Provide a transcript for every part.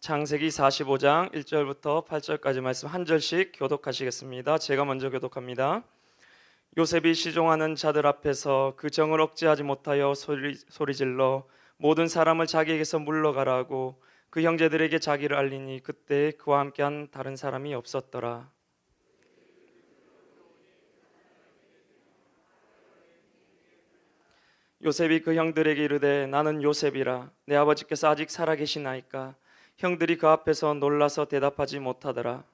창세기 45장 1절부터 8절까지 말씀 한 절씩 교독하시겠습니다. 제가 먼저 교독합니다. 요셉이 시종하는 자들 앞에서 그 정을 억제하지 못하여 소리질러 모든 사람을 자기에게서 물러가라 하고 그 형제들에게 자기를 알리니 그때 그와 함께한 다른 사람이 없었더라. 요셉이 그 형들에게 이르되 나는 요셉이라. 내 아버지께서 아직 살아계시나이까? 형들이 그 앞에서 놀라서 대답하지 못하더라.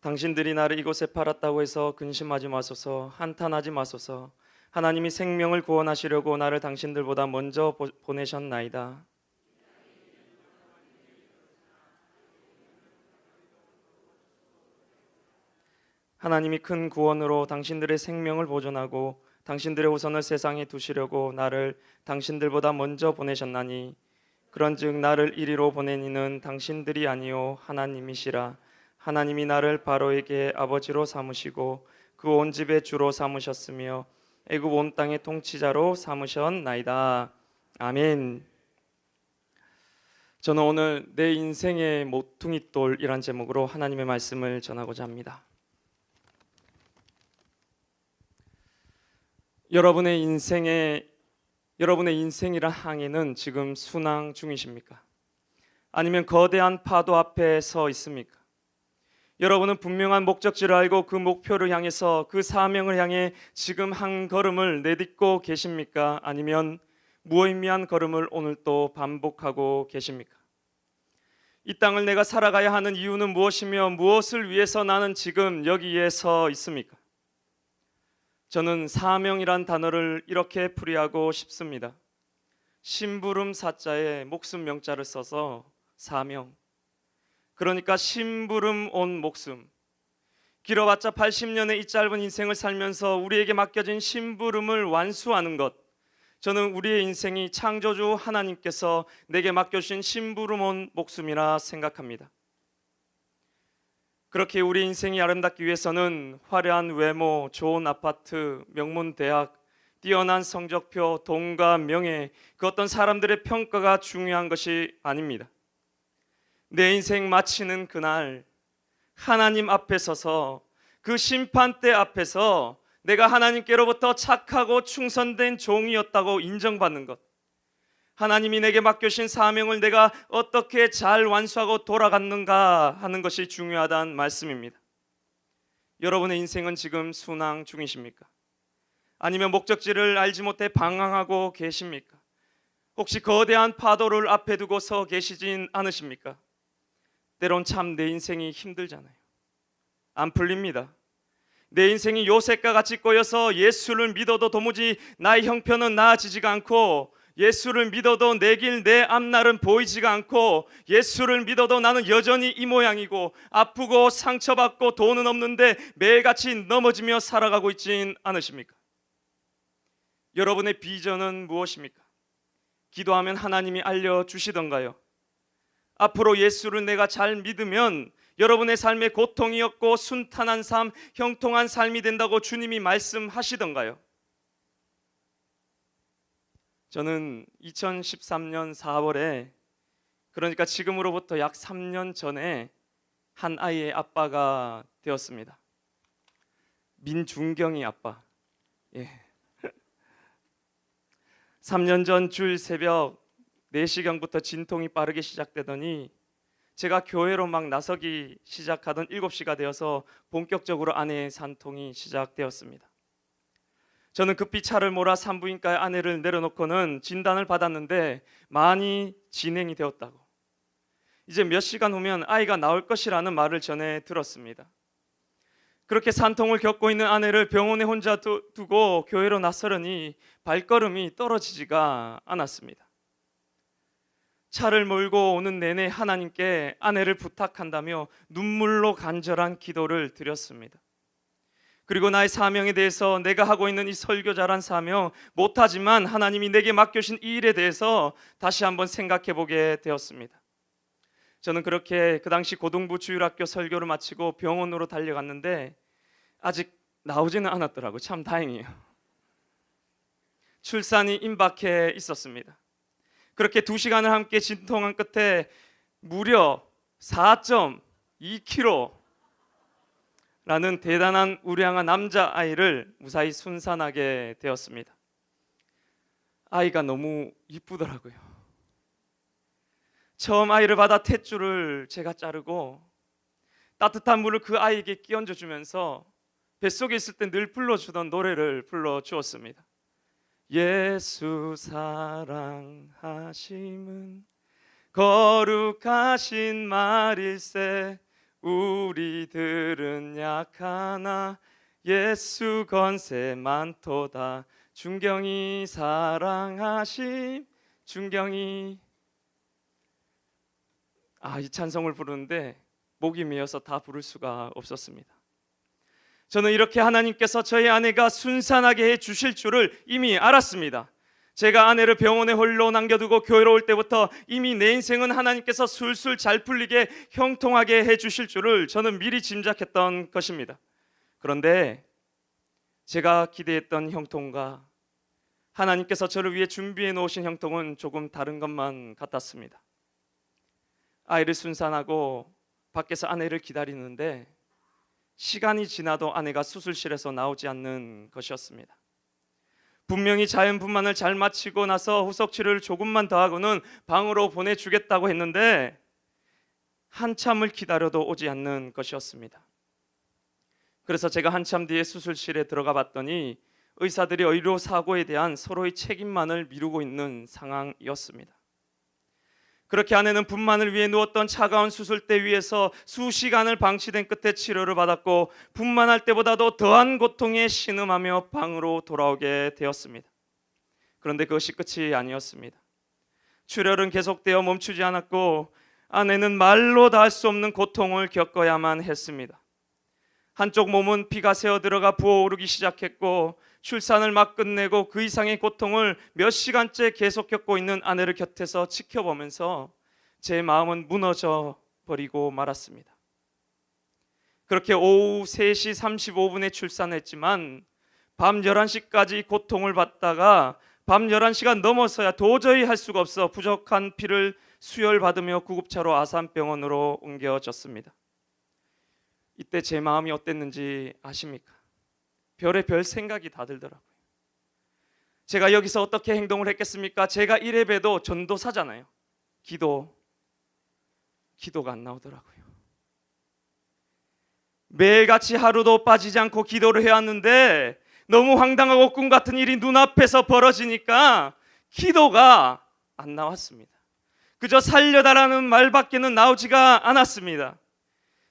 당신들이 나를 이곳에 팔았다고 해서 근심하지 마소서. 한탄하지 마소서. 하나님이 생명을 구원하시려고 나를 당신들보다 먼저 보내셨나이다. 하나님이 큰 구원으로 당신들의 생명을 보존하고 당신들의 후손을 세상에 두시려고 나를 당신들보다 먼저 보내셨나니 그런즉 나를 이리로 보낸 이는 당신들이 아니요 하나님이시라. 하나님이 나를 바로에게 아버지로 삼으시고 그 온 집의 주로 삼으셨으며 애굽 온 땅의 통치자로 삼으셨나이다. 아멘. 저는 오늘 내 인생의 모퉁이돌이란 제목으로 하나님의 말씀을 전하고자 합니다. 여러분의 인생이란 항해는 지금 순항 중이십니까? 아니면 거대한 파도 앞에 서 있습니까? 여러분은 분명한 목적지를 알고 그 목표를 향해서 그 사명을 향해 지금 한 걸음을 내딛고 계십니까? 아니면 무의미한 걸음을 오늘 또 반복하고 계십니까? 이 땅을 내가 살아가야 하는 이유는 무엇이며 무엇을 위해서 나는 지금 여기에 서 있습니까? 저는 사명이란 단어를 이렇게 풀이하고 싶습니다. 심부름 사자에 목숨 명자를 써서 사명. 그러니까 심부름 온 목숨. 길어봤자 80년의 이 짧은 인생을 살면서 우리에게 맡겨진 심부름을 완수하는 것. 저는 우리의 인생이 창조주 하나님께서 내게 맡겨주신 심부름 온 목숨이라 생각합니다. 그렇게 우리 인생이 아름답기 위해서는 화려한 외모, 좋은 아파트, 명문 대학, 뛰어난 성적표, 돈과 명예, 그 어떤 사람들의 평가가 중요한 것이 아닙니다. 내 인생 마치는 그날 하나님 앞에 서서 그 심판대 앞에서 내가 하나님께로부터 착하고 충성된 종이었다고 인정받는 것, 하나님이 내게 맡겨주신 사명을 내가 어떻게 잘 완수하고 돌아갔는가 하는 것이 중요하다는 말씀입니다. 여러분의 인생은 지금 순항 중이십니까? 아니면 목적지를 알지 못해 방황하고 계십니까? 혹시 거대한 파도를 앞에 두고 서 계시진 않으십니까? 때론 참 내 인생이 힘들잖아요. 안 풀립니다. 내 인생이 요셉과 같이 꼬여서 예수를 믿어도 도무지 나의 형편은 나아지지가 않고, 예수를 믿어도 내 길 내 앞날은 보이지가 않고, 예수를 믿어도 나는 여전히 이 모양이고 아프고 상처받고 돈은 없는데 매일같이 넘어지며 살아가고 있진 않으십니까? 여러분의 비전은 무엇입니까? 기도하면 하나님이 알려주시던가요? 앞으로 예수를 내가 잘 믿으면 여러분의 삶에 고통이 없고 순탄한 삶, 형통한 삶이 된다고 주님이 말씀하시던가요? 저는 2013년 4월에, 그러니까 지금으로부터 약 3년 전에 한 아이의 아빠가 되었습니다. 민중경이 아빠. 3년 전 주일 새벽 4시경부터 진통이 빠르게 시작되더니 제가 교회로 막 나서기 시작하던 7시가 되어서 본격적으로 아내의 산통이 시작되었습니다. 저는 급히 차를 몰아 산부인과에 아내를 내려놓고는 진단을 받았는데 많이 진행이 되었다고, 이제 몇 시간 후면 아이가 나올 것이라는 말을 전해 들었습니다. 그렇게 산통을 겪고 있는 아내를 병원에 혼자 두고 교회로 나서려니 발걸음이 떨어지지가 않았습니다. 차를 몰고 오는 내내 하나님께 아내를 부탁한다며 눈물로 간절한 기도를 드렸습니다. 그리고 나의 사명에 대해서, 내가 하고 있는 이 설교자란 사명 못하지만 하나님이 내게 맡겨주신 이 일에 대해서 다시 한번 생각해 보게 되었습니다. 저는 그렇게 그 당시 고등부 주일학교 설교를 마치고 병원으로 달려갔는데 아직 나오지는 않았더라고요. 참 다행이에요. 출산이 임박해 있었습니다. 그렇게 2시간을 함께 진통한 끝에 무려 4.2kg라는 대단한 우량한 남자아이를 무사히 순산하게 되었습니다. 아이가 너무 이쁘더라고요. 처음 아이를 받아 탯줄을 제가 자르고 따뜻한 물을 그 아이에게 끼얹어 주면서 뱃속에 있을 때 늘 불러주던 노래를 불러주었습니다. 예수 사랑하심은 거룩하신 말일세, 우리들은 약하나 예수 권세 많도다. 중경이 사랑하심, 중경이. 이 찬송을 부르는데 목이 메어서 다 부를 수가 없었습니다. 저는 이렇게 하나님께서 저희 아내가 순산하게 해 주실 줄을 이미 알았습니다. 제가 아내를 병원에 홀로 남겨두고 교회로 올 때부터 이미 내 인생은 하나님께서 술술 잘 풀리게 형통하게 해 주실 줄을 저는 미리 짐작했던 것입니다. 그런데 제가 기대했던 형통과 하나님께서 저를 위해 준비해 놓으신 형통은 조금 다른 것만 같았습니다. 아이를 순산하고 밖에서 아내를 기다리는데 시간이 지나도 아내가 수술실에서 나오지 않는 것이었습니다. 분명히 자연분만을 잘 마치고 나서 후속 치료를 조금만 더 하고는 방으로 보내주겠다고 했는데 한참을 기다려도 오지 않는 것이었습니다. 그래서 제가 한참 뒤에 수술실에 들어가 봤더니 의사들이 의료사고에 대한 서로의 책임만을 미루고 있는 상황이었습니다. 그렇게 아내는 분만을 위해 누웠던 차가운 수술대 위에서 수시간을 방치된 끝에 치료를 받았고 분만할 때보다도 더한 고통에 신음하며 방으로 돌아오게 되었습니다. 그런데 그것이 끝이 아니었습니다. 출혈은 계속되어 멈추지 않았고 아내는 말로 다 할 수 없는 고통을 겪어야만 했습니다. 한쪽 몸은 피가 새어 들어가 부어오르기 시작했고 출산을 막 끝내고 그 이상의 고통을 몇 시간째 계속 겪고 있는 아내를 곁에서 지켜보면서 제 마음은 무너져 버리고 말았습니다. 그렇게 오후 3시 35분에 출산했지만 밤 11시까지 고통을 받다가 밤 11시가 넘어서야 도저히 할 수가 없어 부족한 피를 수혈받으며 구급차로 아산병원으로 옮겨졌습니다. 이때 제 마음이 어땠는지 아십니까? 별의별 생각이 다 들더라고요. 제가 여기서 어떻게 행동을 했겠습니까? 제가 이래봬도 전도사잖아요. 기도가 안 나오더라고요. 매일같이 하루도 빠지지 않고 기도를 해왔는데 너무 황당하고 꿈 같은 일이 눈앞에서 벌어지니까 기도가 안 나왔습니다. 그저 살려달라는 말밖에는 나오지가 않았습니다.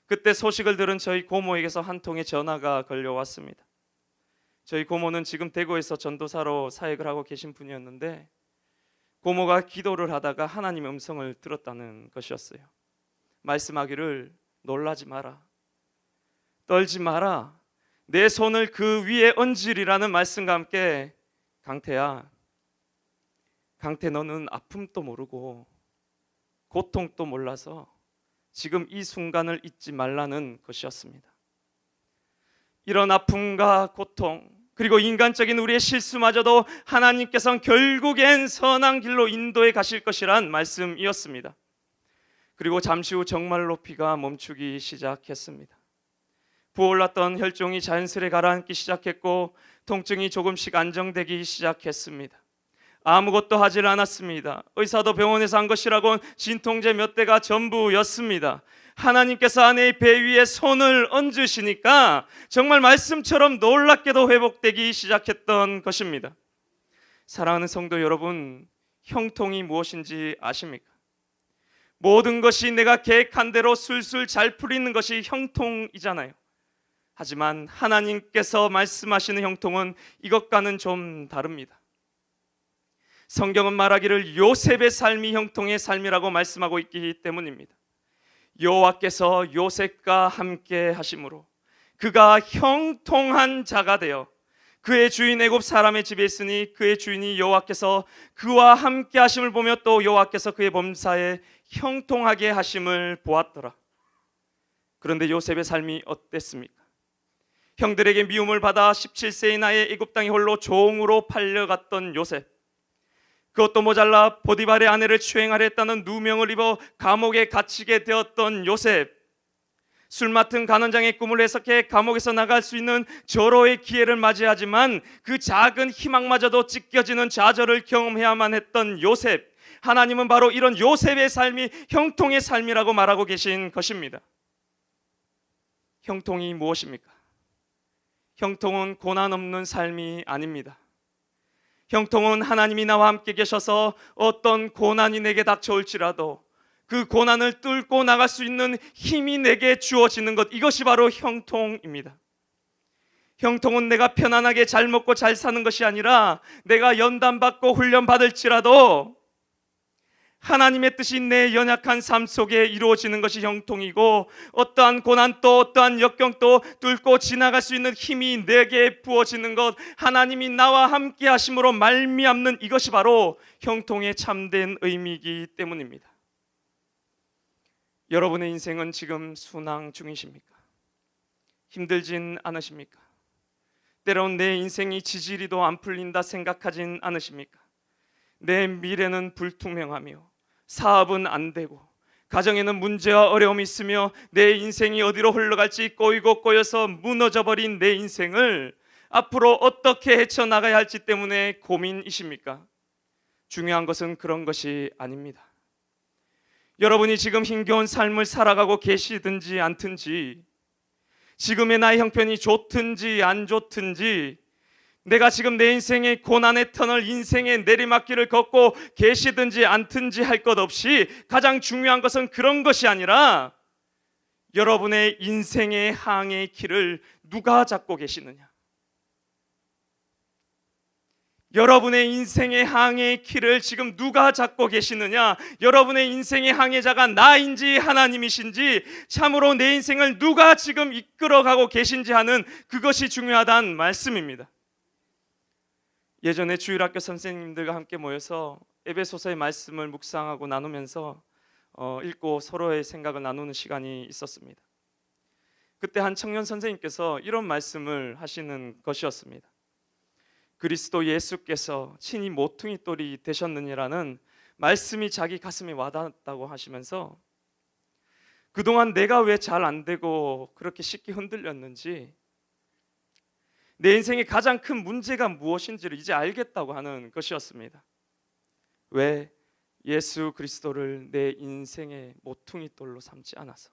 그때 소식을 들은 저희 고모에게서 한 통의 전화가 걸려왔습니다. 저희 고모는 지금 대구에서 전도사로 사역을 하고 계신 분이었는데 고모가 기도를 하다가 하나님의 음성을 들었다는 것이었어요. 말씀하기를 놀라지 마라, 떨지 마라, 내 손을 그 위에 얹으리라는 말씀과 함께 강태야, 강태 너는 아픔도 모르고 고통도 몰라서 지금 이 순간을 잊지 말라는 것이었습니다. 이런 아픔과 고통 그리고 인간적인 우리의 실수마저도 하나님께서는 결국엔 선한 길로 인도해 가실 것이란 말씀이었습니다. 그리고 잠시 후 정말로 피가 멈추기 시작했습니다. 부어올랐던 혈종이 자연스레 가라앉기 시작했고 통증이 조금씩 안정되기 시작했습니다. 아무것도 하질 않았습니다. 의사도 병원에서 한 것이라곤 진통제 몇 대가 전부였습니다. 하나님께서 아내의 배 위에 손을 얹으시니까 정말 말씀처럼 놀랍게도 회복되기 시작했던 것입니다. 사랑하는 성도 여러분, 형통이 무엇인지 아십니까? 모든 것이 내가 계획한 대로 술술 잘 풀리는 것이 형통이잖아요. 하지만 하나님께서 말씀하시는 형통은 이것과는 좀 다릅니다. 성경은 말하기를 요셉의 삶이 형통의 삶이라고 말씀하고 있기 때문입니다. 여호와께서 요셉과 함께 하심으로 그가 형통한 자가 되어 그의 주인 애굽 사람의 집에 있으니 그의 주인이 여호와께서 그와 함께 하심을 보며 또 여호와께서 그의 범사에 형통하게 하심을 보았더라. 그런데 요셉의 삶이 어땠습니까? 형들에게 미움을 받아 17세의 나이에 애굽 땅에 홀로 종으로 팔려갔던 요셉. 그것도 모자라 보디발의 아내를 추행하려 했다는 누명을 입어 감옥에 갇히게 되었던 요셉. 술 맡은 간원장의 꿈을 해석해 감옥에서 나갈 수 있는 절호의 기회를 맞이하지만 그 작은 희망마저도 찢겨지는 좌절을 경험해야만 했던 요셉. 하나님은 바로 이런 요셉의 삶이 형통의 삶이라고 말하고 계신 것입니다. 형통이 무엇입니까? 형통은 고난 없는 삶이 아닙니다. 형통은 하나님이 나와 함께 계셔서 어떤 고난이 내게 닥쳐올지라도 그 고난을 뚫고 나갈 수 있는 힘이 내게 주어지는 것, 이것이 바로 형통입니다. 형통은 내가 편안하게 잘 먹고 잘 사는 것이 아니라 내가 연단받고 훈련받을지라도 하나님의 뜻이 내 연약한 삶 속에 이루어지는 것이 형통이고, 어떠한 고난도 어떠한 역경도 뚫고 지나갈 수 있는 힘이 내게 부어지는 것, 하나님이 나와 함께 하심으로 말미암는 이것이 바로 형통의 참된 의미이기 때문입니다. 여러분의 인생은 지금 순항 중이십니까? 힘들진 않으십니까? 때론 내 인생이 지지리도 안 풀린다 생각하진 않으십니까? 내 미래는 불투명하며 사업은 안 되고 가정에는 문제와 어려움이 있으며 내 인생이 어디로 흘러갈지 꼬이고 꼬여서 무너져버린 내 인생을 앞으로 어떻게 헤쳐나가야 할지 때문에 고민이십니까? 중요한 것은 그런 것이 아닙니다. 여러분이 지금 힘겨운 삶을 살아가고 계시든지 않든지, 지금의 나의 형편이 좋든지 안 좋든지, 내가 지금 내 인생의 고난의 터널, 인생의 내리막길을 걷고 계시든지 않든지 할 것 없이 가장 중요한 것은 그런 것이 아니라 여러분의 인생의 항해의 길을 누가 잡고 계시느냐, 여러분의 인생의 항해의 길을 지금 누가 잡고 계시느냐, 여러분의 인생의 항해자가 나인지 하나님이신지, 참으로 내 인생을 누가 지금 이끌어가고 계신지 하는 그것이 중요하다는 말씀입니다. 예전에 주일학교 선생님들과 함께 모여서 에베소서의 말씀을 묵상하고 나누면서 읽고 서로의 생각을 나누는 시간이 있었습니다. 그때 한 청년 선생님께서 이런 말씀을 하시는 것이었습니다. 그리스도 예수께서 친히 모퉁이 돌이 되셨느니라는 말씀이 자기 가슴에 와닿았다고 하시면서, 그동안 내가 왜 잘 안 되고 그렇게 쉽게 흔들렸는지, 내 인생의 가장 큰 문제가 무엇인지를 이제 알겠다고 하는 것이었습니다. 왜? 예수 그리스도를 내 인생의 모퉁이 돌로 삼지 않아서.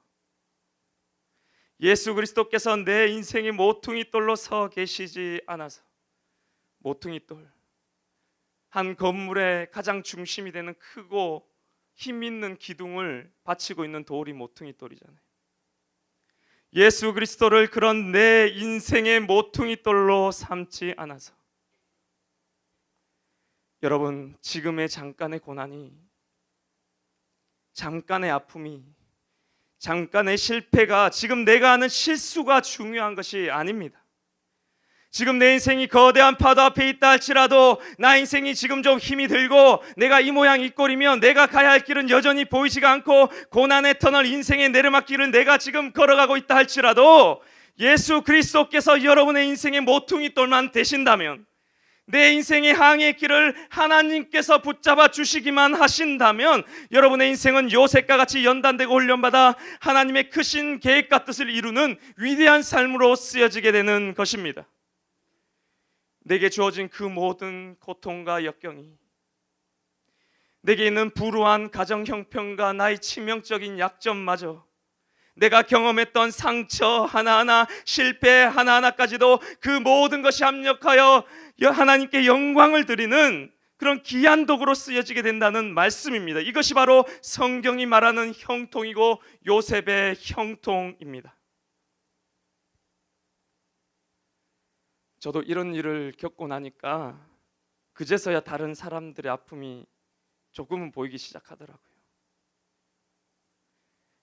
예수 그리스도께서 내 인생의 모퉁이 돌로 서 계시지 않아서. 모퉁이 돌, 한 건물의 가장 중심이 되는 크고 힘 있는 기둥을 받치고 있는 돌이 모퉁이 돌이잖아요. 예수 그리스도를 그런 내 인생의 모퉁이 돌로 삼지 않아서. 여러분, 지금의 잠깐의 고난이, 잠깐의 아픔이, 잠깐의 실패가, 지금 내가 하는 실수가 중요한 것이 아닙니다. 지금 내 인생이 거대한 파도 앞에 있다 할지라도, 나 인생이 지금 좀 힘이 들고 내가 이 모양 이 꼴이면 내가 가야 할 길은 여전히 보이지가 않고 고난의 터널, 인생의 내리막길을 내가 지금 걸어가고 있다 할지라도, 예수 그리스도께서 여러분의 인생의 모퉁이 돌만 되신다면, 내 인생의 항해의 길을 하나님께서 붙잡아 주시기만 하신다면, 여러분의 인생은 요셉과 같이 연단되고 훈련받아 하나님의 크신 계획과 뜻을 이루는 위대한 삶으로 쓰여지게 되는 것입니다. 내게 주어진 그 모든 고통과 역경이, 내게 있는 불우한 가정 형편과 나의 치명적인 약점마저, 내가 경험했던 상처 하나하나, 실패 하나하나까지도 그 모든 것이 합력하여 하나님께 영광을 드리는 그런 귀한 도구로 쓰여지게 된다는 말씀입니다. 이것이 바로 성경이 말하는 형통이고 요셉의 형통입니다. 저도 이런 일을 겪고 나니까 그제서야 다른 사람들의 아픔이 조금은 보이기 시작하더라고요.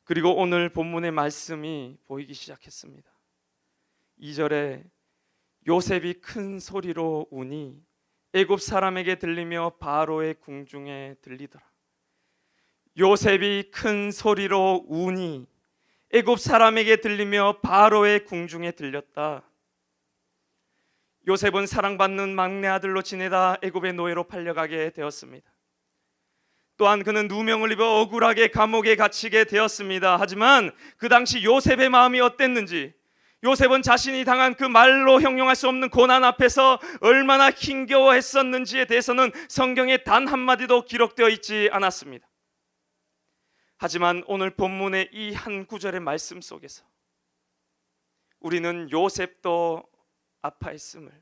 그리고 오늘 본문의 말씀이 보이기 시작했습니다. 2절에 요셉이 큰 소리로 우니 애굽 사람에게 들리며 바로의 궁중에 들리더라. 요셉이 큰 소리로 우니 애굽 사람에게 들리며 바로의 궁중에 들렸다. 요셉은 사랑받는 막내 아들로 지내다 애굽의 노예로 팔려가게 되었습니다. 또한 그는 누명을 입어 억울하게 감옥에 갇히게 되었습니다. 하지만 그 당시 요셉의 마음이 어땠는지, 요셉은 자신이 당한 그 말로 형용할 수 없는 고난 앞에서 얼마나 힘겨워했었는지에 대해서는 성경에 단 한마디도 기록되어 있지 않았습니다. 하지만 오늘 본문의 이 한 구절의 말씀 속에서 우리는 요셉도 아파했음을,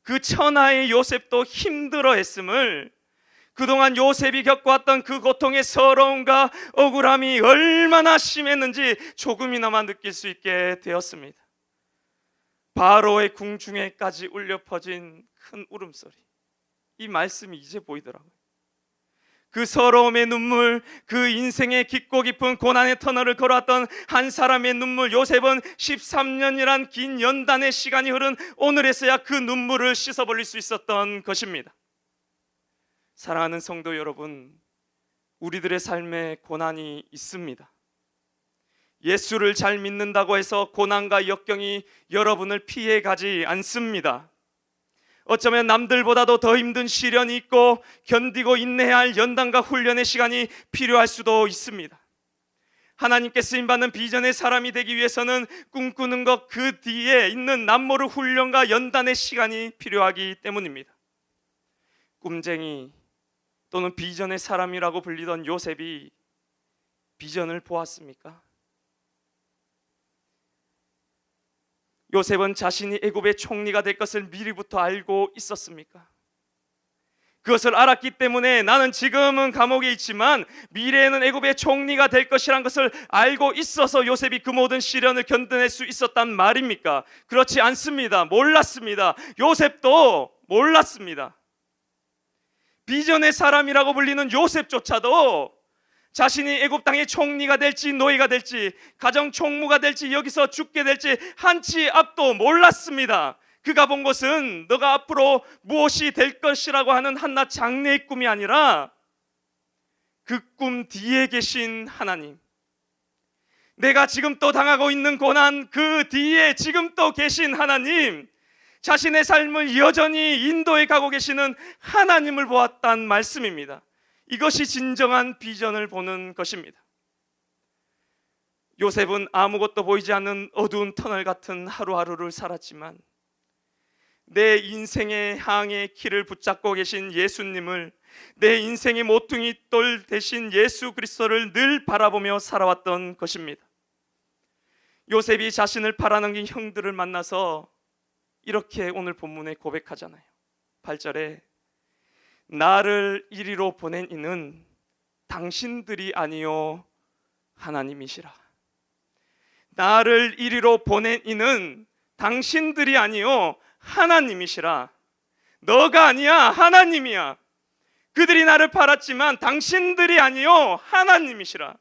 그 천하의 요셉도 힘들어했음을, 그동안 요셉이 겪어왔던 그 고통의 서러움과 억울함이 얼마나 심했는지 조금이나마 느낄 수 있게 되었습니다. 바로의 궁중에까지 울려 퍼진 큰 울음소리, 이 말씀이 이제 보이더라고요. 그 서러움의 눈물, 그 인생의 깊고 깊은 고난의 터널을 걸어왔던 한 사람의 눈물, 요셉은 13년이란 긴 연단의 시간이 흐른 오늘에서야 그 눈물을 씻어버릴 수 있었던 것입니다. 사랑하는 성도 여러분, 우리들의 삶에 고난이 있습니다. 예수를 잘 믿는다고 해서 고난과 역경이 여러분을 피해 가지 않습니다. 어쩌면 남들보다도 더 힘든 시련이 있고 견디고 인내해야 할 연단과 훈련의 시간이 필요할 수도 있습니다. 하나님께 쓰임받는 비전의 사람이 되기 위해서는 꿈꾸는 것 그 뒤에 있는 남모르 훈련과 연단의 시간이 필요하기 때문입니다. 꿈쟁이 또는 비전의 사람이라고 불리던 요셉이 비전을 보았습니까? 요셉은 자신이 애굽의 총리가 될 것을 미리부터 알고 있었습니까? 그것을 알았기 때문에 나는 지금은 감옥에 있지만 미래에는 애굽의 총리가 될 것이란 것을 알고 있어서 요셉이 그 모든 시련을 견뎌낼 수 있었단 말입니까? 그렇지 않습니다. 몰랐습니다. 요셉도 몰랐습니다. 비전의 사람이라고 불리는 요셉조차도 자신이 애굽 땅의 총리가 될지 노예가 될지 가정 총무가 될지 여기서 죽게 될지 한치 앞도 몰랐습니다. 그가 본 것은 너가 앞으로 무엇이 될 것이라고 하는 한낱 장래의 꿈이 아니라 그 꿈 뒤에 계신 하나님, 내가 지금 또 당하고 있는 고난 그 뒤에 지금 또 계신 하나님, 자신의 삶을 여전히 인도해 가고 계시는 하나님을 보았단 말씀입니다. 이것이 진정한 비전을 보는 것입니다. 요셉은 아무것도 보이지 않는 어두운 터널 같은 하루하루를 살았지만 내 인생의 항해 길을 붙잡고 계신 예수님을, 내 인생의 모퉁이 돌 대신 예수 그리스도를 늘 바라보며 살아왔던 것입니다. 요셉이 자신을 팔아넘긴 형들을 만나서 이렇게 오늘 본문에 고백하잖아요. 8절에 나를 이리로 보낸 이는 당신들이 아니요 하나님이시라. 나를 이리로 보낸 이는 당신들이 아니요 하나님이시라. 너가 아니야, 하나님이야. 그들이 나를 팔았지만 당신들이 아니요 하나님이시라.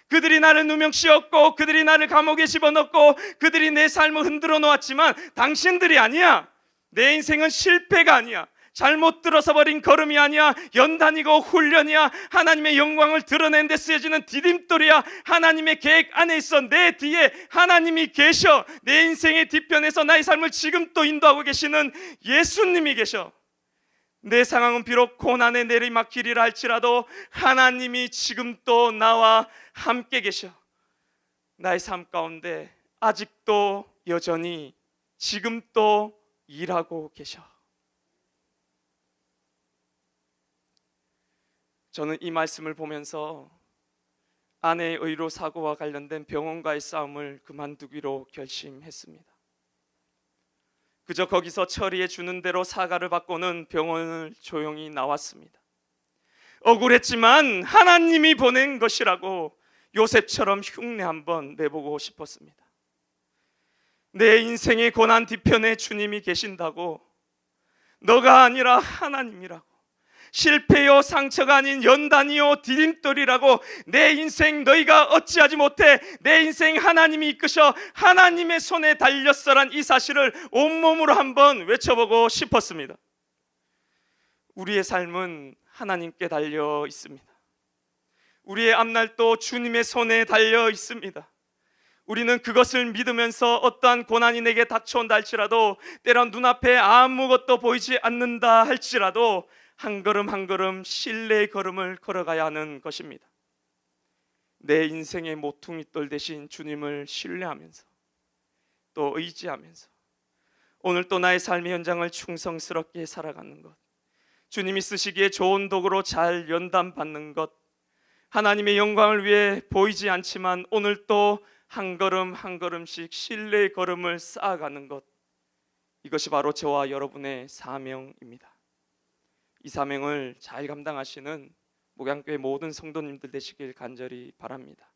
그들이 나를 누명씌웠고 그들이 나를 감옥에 집어넣고 그들이 내 삶을 흔들어 놓았지만 당신들이 아니야. 내 인생은 실패가 아니야. 잘못 들어서 버린 걸음이 아니야. 연단이고 훈련이야. 하나님의 영광을 드러낸 데 쓰여지는 디딤돌이야. 하나님의 계획 안에 있어. 내 뒤에 하나님이 계셔. 내 인생의 뒤편에서 나의 삶을 지금 또 인도하고 계시는 예수님이 계셔. 내 상황은 비록 고난의 내리막길이라 할지라도 하나님이 지금 또 나와 함께 계셔. 나의 삶 가운데 아직도 여전히 지금 또 일하고 계셔. 저는 이 말씀을 보면서 아내의 의료 사고와 관련된 병원과의 싸움을 그만두기로 결심했습니다. 그저 거기서 처리해 주는 대로 사과를 받고는 병원을 조용히 나왔습니다. 억울했지만 하나님이 보낸 것이라고 요셉처럼 흉내 한번 내보고 싶었습니다. 내 인생의 고난 뒤편에 주님이 계신다고, 너가 아니라 하나님이라고, 실패요 상처가 아닌 연단이요 디딤돌이라고, 내 인생 너희가 어찌하지 못해 내 인생 하나님이 이끄셔 하나님의 손에 달렸어란 이 사실을 온몸으로 한번 외쳐보고 싶었습니다. 우리의 삶은 하나님께 달려 있습니다. 우리의 앞날도 주님의 손에 달려 있습니다. 우리는 그것을 믿으면서 어떠한 고난이 내게 닥쳐온다 할지라도, 때론 눈앞에 아무것도 보이지 않는다 할지라도 한 걸음 한 걸음 신뢰의 걸음을 걸어가야 하는 것입니다. 내 인생의 모퉁이돌 대신 주님을 신뢰하면서 또 의지하면서 오늘 또 나의 삶의 현장을 충성스럽게 살아가는 것, 주님이 쓰시기에 좋은 도구로 잘 연단받는 것, 하나님의 영광을 위해 보이지 않지만 오늘 또 한 걸음 한 걸음씩 신뢰의 걸음을 쌓아가는 것, 이것이 바로 저와 여러분의 사명입니다. 이 사명을 잘 감당하시는 목양교회 모든 성도님들 되시길 간절히 바랍니다.